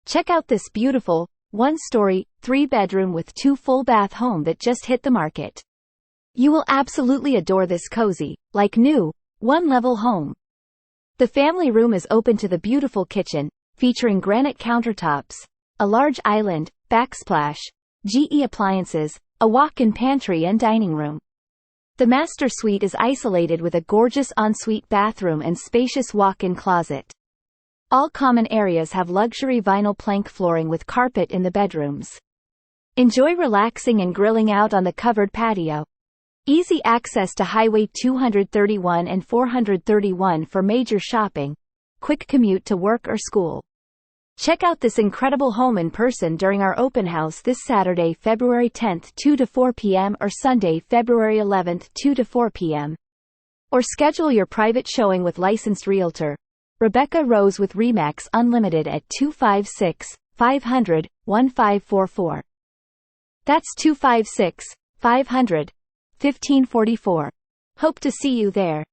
Check out this beautiful, one-story, three-bedroom with two full-bath home that just hit the market. You will absolutely adore this cozy, like new, one-level home. The family room is open to the beautiful kitchen, featuring granite countertops, a large island, backsplash, GE appliances, a walk-in pantry and dining room. The master suite is isolated with a gorgeous ensuite bathroom and spacious walk-in closet. All common areas have luxury vinyl plank flooring with carpet in the bedrooms. Enjoy relaxing and grilling out on the covered patio. Easy access to Highway 231 and 431 for major shopping. Quick commute to work or school. Check out this incredible home in person during our open house this Saturday, February 10th, 2 to 4 p.m. or Sunday, February 11th, 2 to 4 p.m. Or schedule your private showing with licensed realtor Rebecca Rose with RE/MAX Unlimited at 256-500-1544. That's 256-500-1544. Hope to see you there.